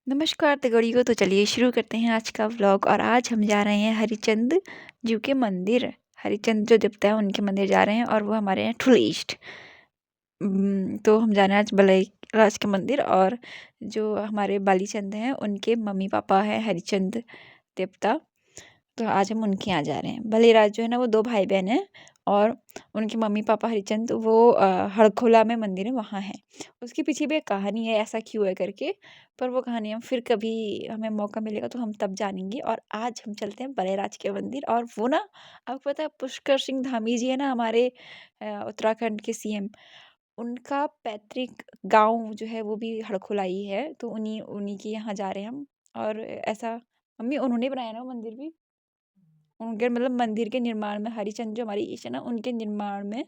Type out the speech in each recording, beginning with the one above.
नमस्कार दगड़ियों, तो चलिए शुरू करते हैं आज का व्लॉग। और आज हम जा रहे हैं हरिचंद जी के मंदिर। हरिचंद जो देवता है उनके मंदिर जा रहे हैं और वो हमारे यहाँ ठुलीस्ट। तो हम जा रहे हैं आज बलई राज के मंदिर। और जो हमारे बालीचंद हैं उनके मम्मी पापा हैं हरिचंद देवता। तो आज हम उनके यहाँ जा रहे हैं। बलिराज जो है ना वो दो भाई बहन हैं। और उनके मम्मी पापा हरिचंद वो हड़खोला में मंदिर है वहाँ है। उसके पीछे भी एक कहानी है ऐसा क्यों है करके। पर वो कहानी हम फिर कभी हमें मौका मिलेगा तो हम तब जानेंगे। और आज हम चलते हैं बलिराज के मंदिर। और वो ना आपको पता है पुष्कर सिंह धामी जी है ना हमारे उत्तराखंड के सीएम। उनका पैतृक गांव जो है वो भी हड़खोला ही है। तो उन्हीं उन्हीं के यहाँ जा रहे हैं हम। और ऐसा मम्मी उन्होंने बनाया ना वो मंदिर भी। उनके मतलब मंदिर के निर्माण में हरिचंद जो हमारी ईश है ना उनके निर्माण में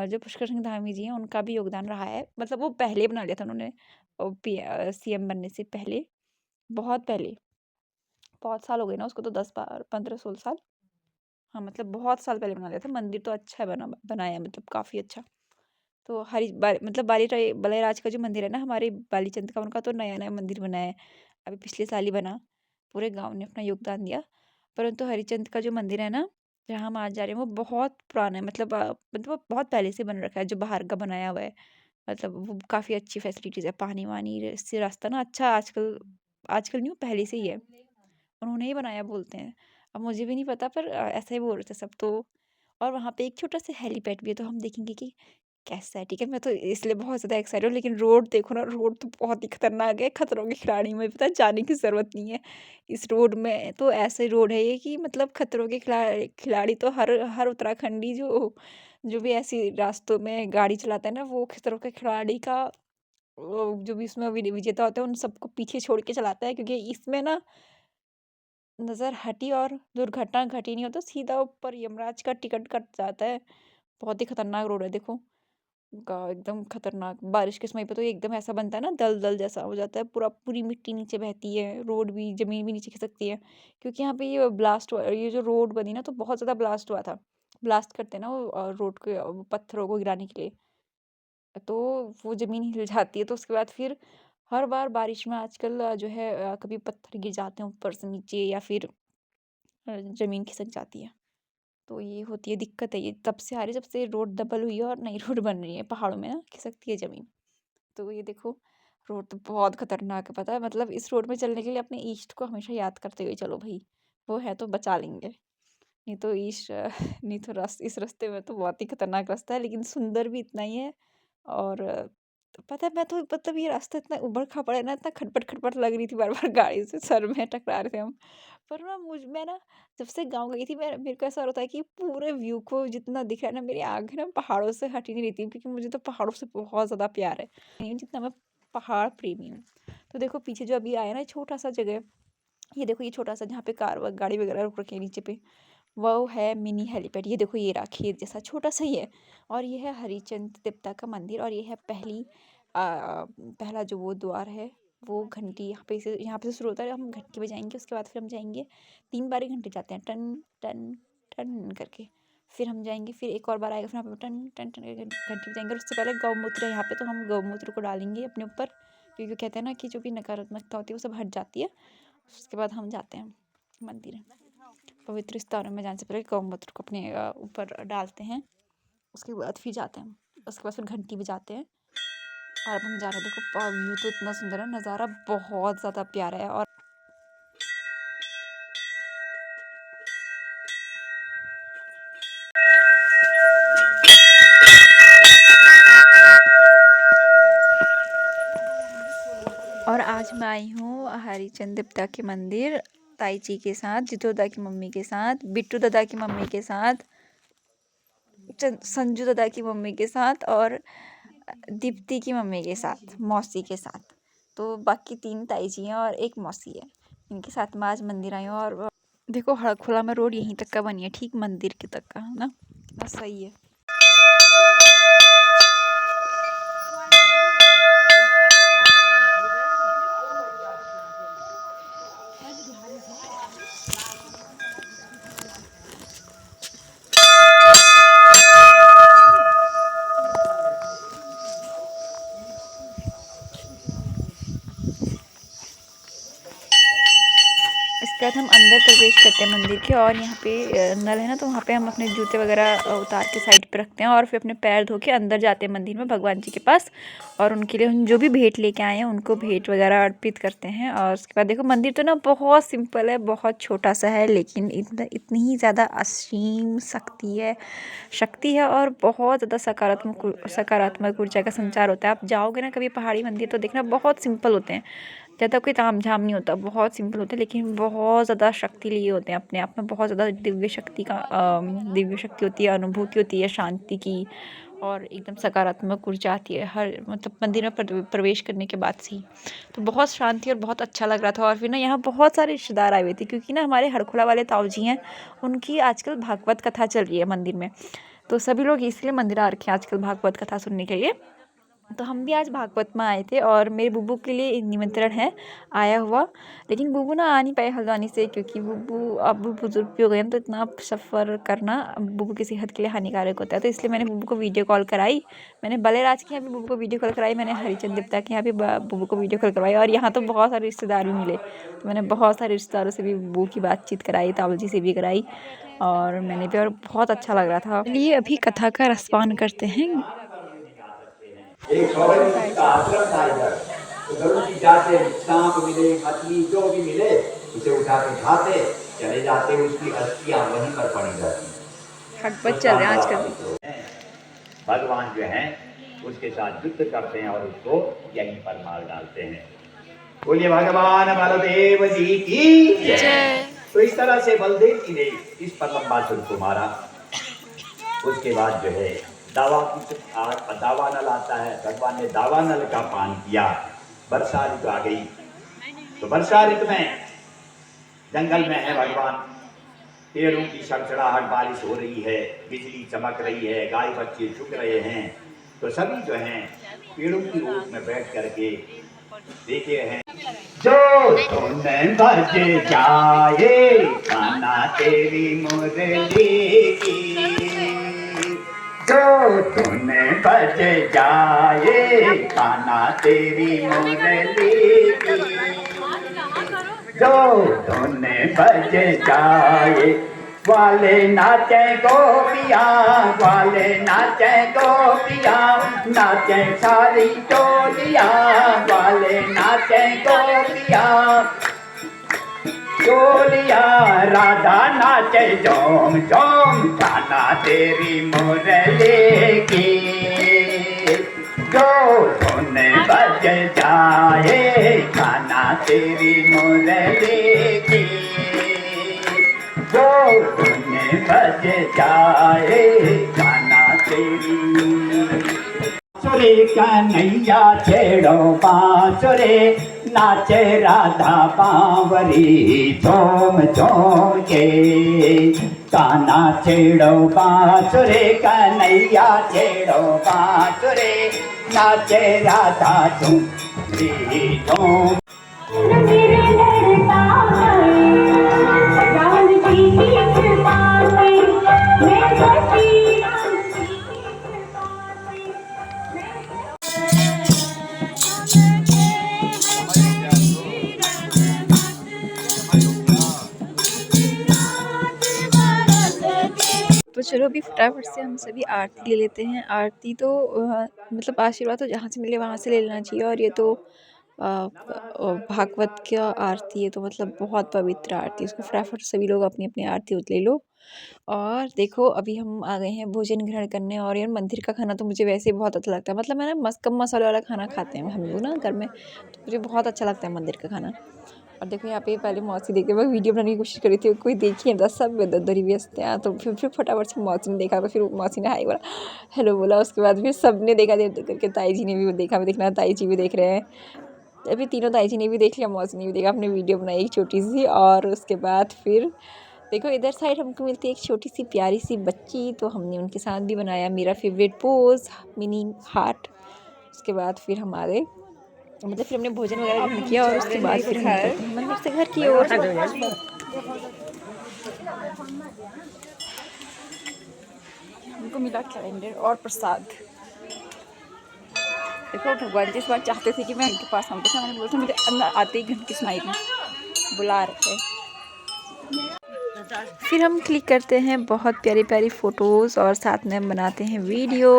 जो पुष्कर सिंह धामी जी हैं उनका भी योगदान रहा है। मतलब वो पहले बना लिया था उन्होंने सीएम बनने से पहले। बहुत पहले। बहुत साल हो गए ना उसको तो 10 15 16 साल। हाँ मतलब बहुत साल पहले बना लिया था मंदिर। तो अच्छा है बनाया मतलब काफ़ी अच्छा। तो मतलब बलयराज का जो मंदिर है ना हमारे बालीचंद का उनका तो नया नया मंदिर बना है। अभी पिछले साल ही बना। पूरे गांव ने अपना योगदान दिया। परंतु हरिचंद का जो मंदिर है ना जहाँ हम आज जा रहे हैं वो बहुत पुराना है। मतलब वो बहुत पहले से बन रखा है जो बाहर का बनाया हुआ है। मतलब वो काफ़ी अच्छी फैसिलिटीज़ है पानी वानी से रास्ता ना अच्छा आजकल। आजकल नहीं वो पहले से ही है। उन्होंने ही बनाया बोलते हैं। अब मुझे भी नहीं पता पर ऐसा ही बोल रहे थे सब तो। और वहाँ पे एक छोटा सा हेलीपैड भी है तो हम देखेंगे कि कैसा है। ठीक है मैं तो इसलिए बहुत ज़्यादा एक्साइटेड हूँ। लेकिन रोड देखो ना रोड तो बहुत ही खतरनाक है। खतरों की खिलाड़ी में पता है जाने की ज़रूरत नहीं है। इस रोड में तो ऐसे रोड है ये कि मतलब खतरों के खिलाड़ी तो हर हर उत्तराखंडी जो जो भी ऐसी रास्तों में गाड़ी चलाता है ना वो खतरों के खिलाड़ी का वो जो भी इसमें विजेता होता है उन सबको पीछे छोड़ के चलाता है। क्योंकि इसमें ना नज़र हटी और दुर्घटना घटी नहीं हो तो सीधा ऊपर यमराज का टिकट कट जाता है। बहुत ही खतरनाक रोड है देखो। का एकदम खतरनाक बारिश के समय पे तो ये एकदम ऐसा बनता है ना दल-दल जैसा हो जाता है। पूरी मिट्टी नीचे बहती है, रोड भी ज़मीन भी नीचे खिसकती है। क्योंकि यहाँ पे ये ब्लास्ट हुआ ये जो रोड बनी ना तो बहुत ज़्यादा ब्लास्ट हुआ था। ब्लास्ट करते हैं ना वो रोड के पत्थरों को गिराने के लिए। तो वो ज़मीन हिल जाती है तो उसके बाद फिर हर बार बारिश में आजकल जो है कभी पत्थर गिर जाते हैं ऊपर से नीचे या फिर ज़मीन खिसक जाती है। तो ये होती है दिक्कत है ये तब से आ रही है जब से रोड डबल हुई है और नई रोड बन रही है पहाड़ों में ना खिसकती है ज़मीन। तो ये देखो रोड तो बहुत खतरनाक है पता है। मतलब इस रोड में चलने के लिए अपने ईष्ट को हमेशा याद करते हुए चलो भाई। वो है तो बचा लेंगे। नहीं तो नहीं तो इस रास्ते में तो बहुत ही खतरनाक रास्ता है लेकिन सुंदर भी इतना ही है। और तो पता है मैं तो मतलब ये रास्ता इतना ऊबड़-खाबड़ है ना इतना खटपट-खटपट लग रही थी बार-बार गाड़ी से सर में टकरा रहे थे हम। पर ना मैं ना जब से गाँव गई थी मैं मेरे को ऐसा हो रहा था कि पूरे व्यू को जितना दिख रहा है ना मेरी आँखें ना पहाड़ों से हट ही नहीं रही थी। क्योंकि मुझे तो पहाड़ों से बहुत ज़्यादा प्यार है। नहीं जितना मैं पहाड़ प्रेमी हूँ। तो देखो पीछे जो अभी आया ना छोटा-सा जगह। ये देखो ये छोटा-सा जहाँ पे कार व गाड़ी वगैरह रुक रखी है नीचे पे। वो है मिनी हेलीपैड। ये देखो ये रहा खेत जैसा छोटा-सा ही है। और ये है हरिचंद देवता का मंदिर। और ये है पहला जो वो द्वार है वो घंटी यहाँ पे से शुरू होता है। हम घंटी बजाएँगे उसके बाद फिर हम जाएँगे 3 बार ही घंटी जाते हैं टन टन टन करके। फिर हम जाएँगे फिर एक और बार आएगा फिर यहाँ पे टन टन टन करके घंटी बजाएँगे। और उससे पहले गौमूत्र है यहाँ पे तो हम गौमूत्र को डालेंगे अपने ऊपर। क्योंकि कहते हैं ना कि जो भी नकारात्मकता होती है वो सब हट जाती है। उसके बाद हम जाते हैं मंदिर। पवित्र स्थानों में जाने से पहले गौमूत्र को अपने ऊपर डालते हैं। उसके बाद फिर जाते हैं। उसके बाद फिर घंटी बजाते हैं। और अब हम जा रहे हैं देखो व्यू तो इतना सुंदर है नज़ारा बहुत ज़्यादा प्यारा है। और आज मैं आई हूँ हरिचंद देवता के मंदिर ताई जी के साथ जितू दादा की मम्मी के साथ बिट्टू दादा की मम्मी के साथ संजू दादा की मम्मी के साथ और दीप्ति की मम्मी के साथ मौसी के साथ। तो बाकी 3 ताई जी हैं और एक मौसी है। इनके साथ मैं आज मंदिर आई हूँ। और देखो हड़खोला में रोड यहीं तक का बनी है ठीक मंदिर के तक का है ना कितना सही है। उसके बाद हम अंदर प्रवेश करते हैं मंदिर के, और यहाँ पे नल है ना, तो वहाँ पे हम अपने जूते वगैरह उतार के साइड पे रखते हैं और फिर अपने पैर धो के अंदर जाते हैं मंदिर में भगवान जी के पास, और उनके लिए हम जो भी भेंट लेके आए हैं उनको भेंट वगैरह अर्पित करते हैं। और उसके बाद देखो मंदिर तो ना बहुत सिंपल है, बहुत छोटा सा है, लेकिन इतनी ही ज़्यादा असीम शक्ति है और बहुत ज़्यादा सकारात्मक ऊर्जा का संचार होता है। आप जाओगे ना कभी पहाड़ी मंदिर तो देखना बहुत सिंपल होते हैं, ज़्यादा कोई तामझाम नहीं होता, बहुत सिंपल होते हैं, लेकिन बहुत ज़्यादा शक्ति लिए होते हैं अपने आप में, बहुत ज़्यादा दिव्य शक्ति होती है, अनुभूति होती है शांति की, और एकदम सकारात्मक ऊर्जा आती है हर मतलब मंदिर में प्रवेश करने के बाद से ही। तो बहुत शांति और बहुत अच्छा लग रहा था। और फिर ना यहाँ बहुत सारे रिश्तेदार आए हुए थे, क्योंकि ना हमारे हरखोला वाले ताऊ जी हैं, उनकी आजकल भागवत कथा चल रही है मंदिर में, तो सभी लोग इसलिए मंदिर आ रखे हैं आजकल भागवत कथा सुनने के लिए। तो हम भी आज भागवत में आए थे, और मेरे बुब्बू के लिए निमंत्रण है आया हुआ, लेकिन बुब्बू ना आ नहीं पाए हल्द्वानी से, क्योंकि बुब्बू अब बुजुर्ग भी हो गए हैं, तो इतना सफ़र करना बुब्बू की सेहत के लिए हानिकारक होता है। तो इसलिए मैंने बुब्बू को वीडियो कॉल कराई, मैंने बलेराज के यहाँ भी बुब्बू को वीडियो कॉल कराई, मैंने हरिचंद देवता के यहाँ भी बुब्बू को वीडियो कॉल करवाई, और यहाँ तो बहुत सारे रिश्तेदार भी मिले, तो मैंने बहुत सारे रिश्तेदारों से भी बुब्बू की बातचीत कराई, ताऊ जी से भी कराई, और मैंने भी, और बहुत अच्छा लग रहा था। चलिए अभी कथा का रसपान करते हैं। एक सौरभ का आश्रम था इधर, तो गरुड़ जी जाते, सांप मिले, मछली जो भी मिले उसे उठा के खाते, चले जाते, उसकी अस्थियां वहीं पर पड़ी जाती। भागवत चल रहे हैं आजकल। भगवान जो है उसके साथ युद्ध करते हैं और उसको यहीं पर मार डालते हैं। बोलिए भगवान बलदेव जी की जय। तो इस तरह से बलदेव जी ने इस परलंबासुर को मारा। उसके बाद जो है दावा नल आता है, भगवान ने दावा नल का पान किया। वर्षा ऋतु आ गई, तो वर्षा ऋतु में जंगल में है भगवान, पेड़ों की सड़सड़ाहट, बारिश हो रही है, बिजली चमक रही है, गाय बच्चे चुग रहे हैं, तो सभी जो हैं पेड़ों की ओट में बैठ करके देखे हैं। जो तुमने बज जाए खाना तेरी मुरली की, जो तूने बज जाए खाना तेरी मुरली की, जो तूने बज जाए वाले नाचे गोपियाँ, वाले नाचे गोपियाँ, नाचे सारी टोलियाँ, वाले नाचे गोपियाँ टोलिया, राधा नाचे जोम जोम खाना तेरी मुरली की, जो धुन बज जाए खाना तेरी मुरली की, जो धुन बज जाए खाना तेरी। बांसुरी कन्हैया छेड़ो बांसुरी, नाचे राधा बांवरी झूम झूम के, काना छेड़ो बांसुरी कन्हैया छेड़ो बांसुरी, नाचे राधा झूम झूम। तो चलो अभी फटाफट से हम सभी आरती ले लेते हैं। आरती तो मतलब आशीर्वाद तो जहाँ से मिले वहाँ से ले लेना चाहिए, और ये तो भागवत की आरती है, तो मतलब बहुत पवित्र आरती है, उसको फटाफट सभी लोग अपनी अपनी आरती ले लो। और देखो अभी हम आ गए हैं भोजन ग्रहण करने, और यार मंदिर का खाना तो मुझे वैसे ही बहुत अच्छा लगता है, मतलब मैं ना कम मसाले वाला खाना खाते हैं हम लोग ना घर में, तो मुझे बहुत अच्छा लगता है मंदिर का खाना। और देखो यहाँ पे पहले मौसी देखे, मैं वीडियो बनाने की कोशिश करी थी, कोई देखिए था, सब इधर ही व्यस्त हैं, तो फिर फटाफट से मौसी ने देखा, तो फिर मौसी ने हाई बोला, हेलो बोला, उसके बाद फिर सब ने देखा, देर करके ताई जी ने भी देखा, मैं देखना ताई जी भी देख रहे हैं, अभी तीनों ताई जी ने भी देख लिया, मौसी ने भी देखा, अपने वीडियो बनाई एक छोटी सी। और उसके बाद फिर देखो इधर साइड हमको मिलती है एक छोटी सी प्यारी सी बच्ची, तो हमने उनके साथ भी बनाया मेरा फेवरेट पोज मिनी हार्ट। उसके बाद फिर हमारे मतलब फिर हमने भोजन वगैरह ग्रहण किया, और उसके बाद फिर हम निकलते हैं मंदिर से घर की ओर। हमको मिला कैलेंडर और प्रसाद। देखो भगवान जी इस बार चाहते थे कि मैं उनके पास आऊँ, मैंने बोला था मुझे अंदर आते ही घंटी सुनाई थी, बुला रहे थे। फिर हम क्लिक करते हैं बहुत प्यारी प्यारी फ़ोटोज़ और साथ में हम बनाते हैं वीडियो।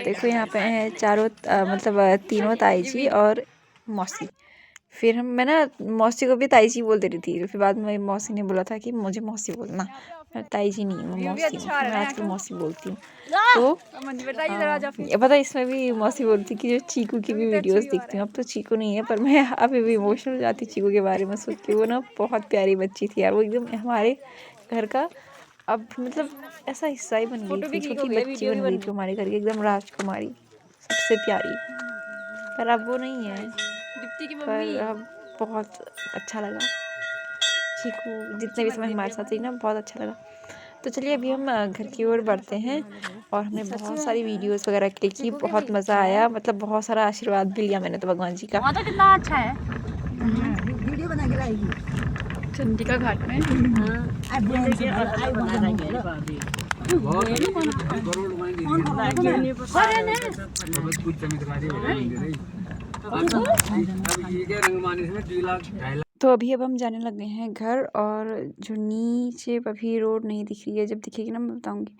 देखो यहाँ पे हैं चारों मतलब तीनों ताई जी और मौसी। फिर मैं ना मौसी को भी ताई जी बोल दे रही थी, फिर बाद में मौसी ने बोला था कि मुझे मौसी बोलना, मैं ताई जी नहीं हूँ, मैं मौसी हूँ, मैं आजकल मौसी बोलती हूँ। तो ये पता है इसमें भी मौसी बोलती कि जो चीकू की भी वीडियोस देखती हूँ। अब तो चीकू नहीं है पर मैं अभी भी इमोशनल हो जाती चीकू के बारे में सोच के। वो ना बहुत प्यारी बच्ची थी यार, वो एकदम हमारे घर का अब मतलब ऐसा हिस्सा ही बन गई थी, छोटी बच्ची बन गई थी हमारे घर की, एकदम राजकुमारी, सबसे प्यारी। पर अब वो नहीं है, पर अब बहुत अच्छा लगा चीकू जितने भी समय हमारे साथ रही ना, बहुत अच्छा लगा। तो चलिए अभी हम घर की ओर बढ़ते हैं और हमने बहुत सारी वीडियोस वगैरह क्लिक की, बहुत मज़ा आया, मतलब बहुत सारा आशीर्वाद भी लिया मैंने तो भगवान जी का। तो कितना अच्छा है वीडियो बना के लाएगी चंडिका घाट में। तो अभी अब हम जाने लगे हैं घर, और जो नीचे अभी रोड नहीं दिख रही है, जब दिखेगी ना मैं बताऊंगी।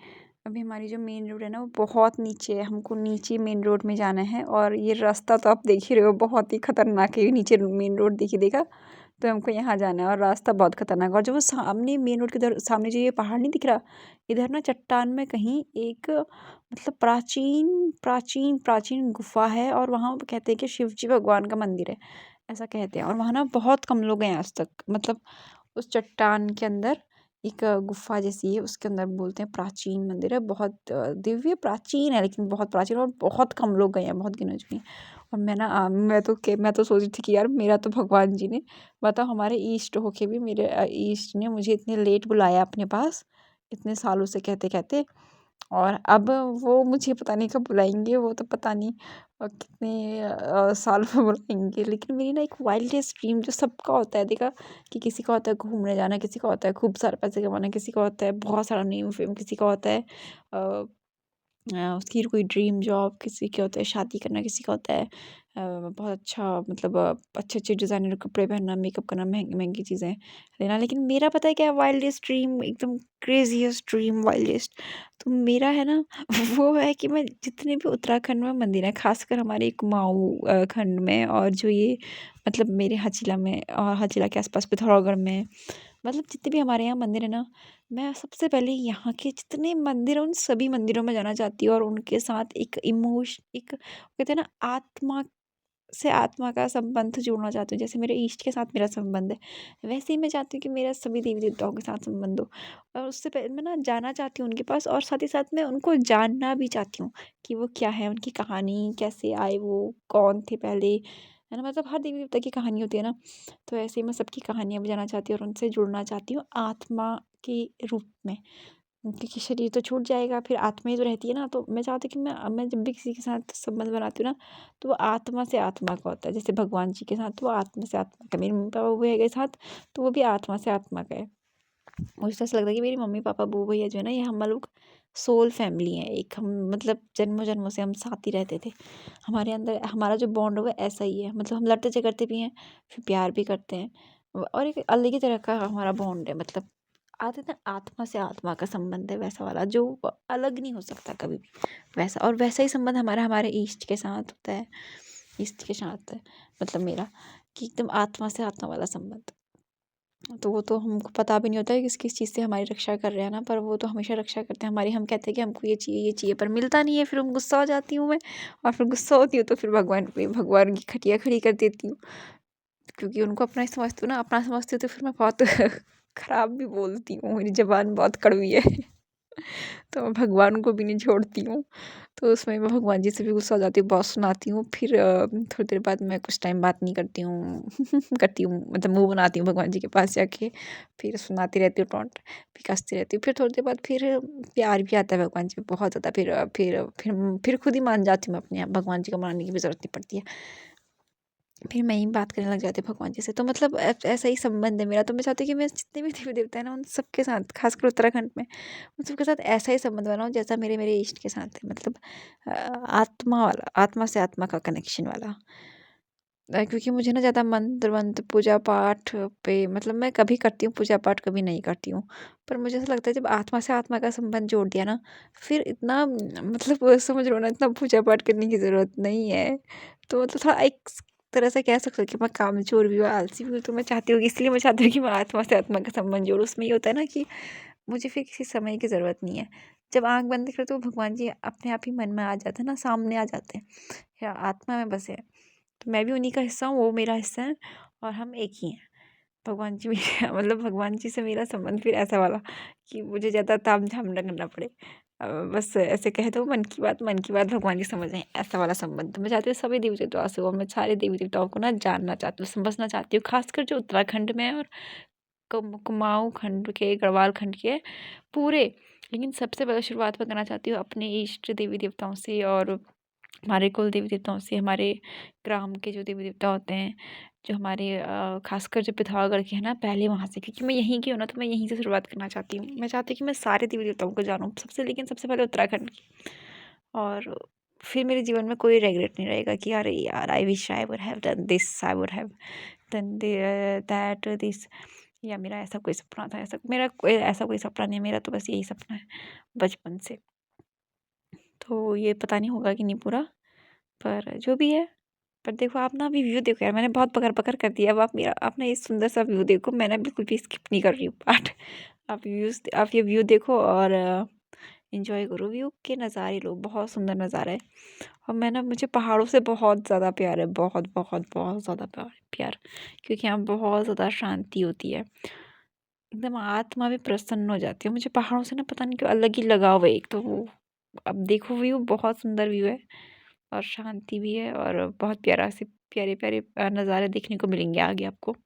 अभी हमारी जो मेन रोड है ना वो बहुत नीचे है, हमको नीचे मेन रोड में जाना है, और ये रास्ता तो आप देख ही रहे हो बहुत ही खतरनाक है। नीचे मेन रोड दिखी देखा तो हमको यहाँ जाना है, और रास्ता बहुत खतरनाक है। और जो वो सामने मेन रोड के इधर सामने जो ये पहाड़ नहीं दिख रहा, इधर ना चट्टान में कहीं एक मतलब प्राचीन प्राचीन प्राचीन गुफा है, और वहाँ कहते हैं कि शिव जी भगवान का मंदिर है, ऐसा कहते हैं। और वहाँ ना बहुत कम लोग गए आज तक, मतलब उस चट्टान के अंदर एक गुफा जैसी है, उसके अंदर बोलते हैं प्राचीन मंदिर है, बहुत दिव्य प्राचीन है, लेकिन बहुत प्राचीन, और बहुत कम लोग गए हैं, बहुत गिने चुके हैं। और मैं तो सोच रही थी कि यार मेरा तो भगवान जी ने, बताओ हमारे ईष्ट होके भी मेरे ईष्ट ने मुझे इतने लेट बुलाया अपने पास, इतने सालों से कहते कहते, और अब वो मुझे पता नहीं कब बुलाएंगे, वो तो पता नहीं कितने साल में बुलाएंगे। लेकिन मेरी ना एक वाइल्डेस्ट ड्रीम जो सबका होता है, देखा कि किसी का होता है घूमने जाना, किसी का होता है खूब सारे पैसे कमाना, किसी का होता है बहुत सारा नेम फेम, किसी का होता है उसकी कोई ड्रीम जॉब, किसी का होता है शादी करना, किसी का होता है बहुत अच्छा मतलब अच्छे अच्छे डिज़ाइनर कपड़े पहनना, मेकअप करना, महंगी महंगी चीज़ें लेना। लेकिन मेरा पता है क्या वाइल्डेस्ट ड्रीम, एकदम क्रेजीएस्ट ड्रीम, वाइल्डेस्ट तो मेरा है ना वो है कि मैं जितने भी उत्तराखंड में मंदिर हैं, खासकर हमारे कुमाऊँ खंड में, और जो ये मतलब मेरे हचिला में और हचिला के आसपास पिथौरागढ़ में, मतलब जितने भी हमारे यहाँ मंदिर है ना, मैं सबसे पहले यहाँ के जितने मंदिर हैं उन सभी मंदिरों में जाना चाहती हूँ, और उनके साथ एक कहते हैं ना आत्मा से आत्मा का संबंध जोड़ना चाहती हूँ। जैसे मेरे ईष्ट के साथ मेरा संबंध है, वैसे ही मैं चाहती हूँ कि मेरा सभी देवी देवताओं के साथ संबंध हो। और उससे पहले मैं ना जाना चाहती हूँ उनके पास, और साथ ही साथ मैं उनको जानना भी चाहती हूँ कि वो क्या है, उनकी कहानी कैसे आए, वो कौन थे पहले, है ना। मतलब हर देवी देवता की कहानी होती है ना, तो ऐसे ही मैं सबकी कहानियाँ भी जानना चाहती हूँ और उनसे जुड़ना चाहती हूँ आत्मा के रूप में। क्योंकि शरीर तो छूट जाएगा, फिर आत्मा ही तो रहती है ना, तो मैं चाहती हूँ कि मैं जब भी किसी के साथ संबंध बनाती हूँ ना, तो वो आत्मा से आत्मा का होता है। जैसे भगवान जी के साथ तो वो आत्मा से आत्मा का, मेरे मम्मी पापा बूढ़े के साथ तो वो भी आत्मा से आत्मा का है। मुझे तो ऐसा लगता है कि मेरी मम्मी पापा बूढ़े भैया जो है ना, ये हम लोग सोल फैमिली है एक, हम मतलब जन्मों जन्मों से हम साथ ही रहते थे। हमारे अंदर हमारा जो बॉन्ड है वो ऐसा ही है, मतलब हम लड़ते झगड़ते भी हैं, फिर प्यार भी करते हैं, और एक अलग ही तरह का हमारा बॉन्ड है। मतलब आते ना आत्मा से आत्मा का संबंध है, वैसा वाला जो अलग नहीं हो सकता कभी भी, वैसा। और वैसा ही संबंध हमारा हमारे ईष्ट के साथ होता है, ईष्ट के साथ है, मतलब मेरा, कि एकदम आत्मा से आत्मा वाला संबंध। तो वो तो हमको पता भी नहीं होता है किस किस चीज़ से हमारी रक्षा कर रहे हैं ना, पर वो तो हमेशा रक्षा करते हैं हमारी। हम कहते हैं कि हमको ये चाहिए, पर मिलता नहीं है, फिर हम गुस्सा हो जाती हूँ मैं, और फिर गुस्सा होती हूँ तो फिर भगवान पे भगवान की खटिया खड़ी कर देती हूँ, क्योंकि उनको अपना ही समझती हूँ ना, अपना समझती हूँ तो फिर मैं बहुत खराब भी बोलती हूँ, मेरी ज़बान बहुत कड़वी है। तो मैं भगवान को भी नहीं छोड़ती हूँ, तो उसमें मैं भगवान जी से भी गुस्सा हो जाती हूँ, बहुत सुनाती हूँ। फिर थोड़ी देर बाद मैं कुछ टाइम बात नहीं करती हूँ करती हूँ, मतलब मुँह बनाती हूँ भगवान जी के पास जाके, फिर सुनाती रहती हूँ टोंट, फिर कसती रहती हूँ। फिर थोड़ी देर बाद फिर प्यार भी आता है भगवान जी पे बहुत ज़्यादा, फिर खुद ही मान जाती हूँ मैं अपने आप, भगवान जी को मानने की भी ज़रूरत नहीं पड़ती है। फिर मैं ही बात करने लग जाती हूँ भगवान जी से, तो मतलब ऐसा ही संबंध है मेरा। तो मैं चाहती हूँ कि मैं जितने भी देवी देवता हैं ना, उन सबके साथ, खासकर उत्तराखंड में, उन सबके साथ ऐसा ही संबंध बनाऊँ जैसा मेरे मेरे इष्ट के साथ है, मतलब आत्मा वाला, आत्मा से आत्मा का कनेक्शन वाला। क्योंकि मुझे ना ज़्यादा मंत्र-वंत्र, पूजा-पाठ पे मतलब मैं कभी करती हूँ पूजा-पाठ, कभी नहीं करती हूँ। पर मुझे ऐसा लगता है जब आत्मा से आत्मा का संबंध जोड़ दिया ना, फिर इतना मतलब समझ लो ना, इतना पूजा-पाठ करने की ज़रूरत नहीं है। तो मतलब थोड़ा एक तरह से कह सकते हो कि मैं कामचोर भी हूँ, आलसी भी हूँ, तो मैं चाहती हूँ कि इसलिए मैं चाहती हूँ कि मैं आत्मा से आत्मा का संबंध जोड़ूँ। उसमें ये होता है ना कि मुझे फिर किसी समय की ज़रूरत नहीं है। जब आँख बंद करते हो तो भगवान जी अपने आप ही मन में आ जाते हैं ना, सामने आ जाते हैं, या आत्मा में बसे हैं। तो मैं भी उन्हीं का हिस्सा हूँ, वो मेरा हिस्सा है और हम एक ही हैं। भगवान जी भी मतलब भगवान जी से मेरा संबंध फिर ऐसा वाला कि मुझे ज़्यादा ताम-झाम ना करना पड़े। बस ऐसे कह दो मन की बात भगवान जी समझ जाएँ, ऐसा वाला संबंध। मैं चाहती हूँ सभी देवी-देवताओं से हो, मैं सारे देवी-देवताओं को ना जानना चाहती हूँ, समझना चाहती हूँ। ख़ासकर जो उत्तराखंड में है और कुमाऊँ खंड के, गढ़वाल खंड के पूरे। लेकिन सबसे पहले शुरुआत मैं करना चाहती हूँ अपने इष्ट देवी-देवताओं से और हमारे कुल देवी-देवताओं से, हमारे ग्राम के जो देवी-देवता होते हैं, जो हमारे ख़ासकर जो पिथौरागढ़ के हैं ना, पहले वहाँ से, क्योंकि मैं यहीं की हूँ ना, तो मैं यहीं से शुरुआत करना चाहती हूँ। मैं चाहती हूँ कि मैं सारे देवी-देवताओं को जानूँ, लेकिन सबसे पहले उत्तराखंड की। और फिर मेरे जीवन में कोई रिग्रेट नहीं रहेगा कि अरे यार! I wish I would have done this, I would have done that this, या मेरा ऐसा कोई सपना था, ऐसा कोई सपना नहीं है, मेरा तो बस यही सपना है बचपन से। तो ये पता नहीं होगा कि नहीं पूरा, पर जो भी है। पर देखो आप ना अभी व्यू देखो यार, मैंने बहुत बकर-बकर कर दिया। अब आप ना ये सुंदर सा व्यू देखो, मैं ना बिल्कुल भी स्किप नहीं कर रही हूँ पार्ट। आप ये व्यू देखो और एन्जॉय करो, व्यू के नज़ारे लो, बहुत सुंदर नज़ारा है। और मैं ना मुझे पहाड़ों से बहुत ज़्यादा प्यार है, बहुत, बहुत, बहुत ज़्यादा प्यार, क्योंकि यहाँ बहुत ज़्यादा शांति होती है। एकदम आत्मा भी प्रसन्न हो जाती है। मुझे पहाड़ों से ना पता नहीं क्यों अलग ही लगाव है एक तो वो। अब देखो व्यू बहुत सुंदर व्यू है और शांति भी है और बहुत प्यारा से प्यारे-प्यारे नज़ारे देखने को मिलेंगे आगे आपको।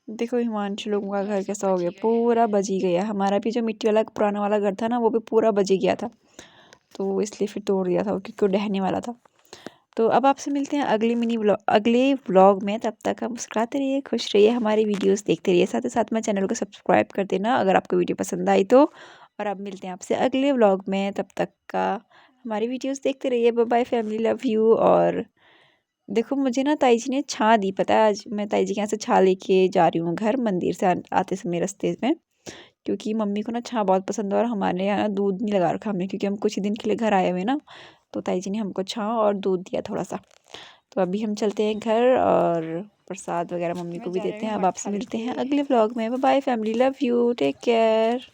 देखो हिमांशु लोगों का घर कैसा हो गया, पूरा बज ही गया। हमारा भी जो मिट्टी वाला पुराना वाला घर था ना, वो भी पूरा बज ही गया था, तो इसलिए फिर तोड़ दिया था वो, क्योंकि वो ढहने वाला था। तो अब आपसे मिलते हैं अगले व्लॉग में। तब तक आप मुस्कुराते रहिए, खुश रहिए, हमारी वीडियोस देखते रहिए, साथ ही साथ में चैनल को सब्सक्राइब कर देना अगर आपको वीडियो पसंद आई तो। और अब मिलते हैं आपसे अगले व्लॉग में, तब तक का हमारी वीडियोस देखते रहिए। Bye bye family, love you. और देखो मुझे ना ताई जी ने छाँ दी, पता है आज मैं ताई जी के यहाँ से छाँ लेके जा रही हूँ घर, मंदिर से आते समय रास्ते में, क्योंकि मम्मी को ना छाँ बहुत पसंद है। और हमारे यहाँ दूध नहीं लगा रखा हमने, क्योंकि हम कुछ ही दिन के लिए घर आए हुए ना, तो ताई जी ने हमको छाँ और दूध दिया थोड़ा सा। तो अभी हम चलते हैं घर और प्रसाद वगैरह मम्मी को भी देते हैं। अब आपसे मिलते हैं अगले व्लॉग में। Bye bye family, love you, take care.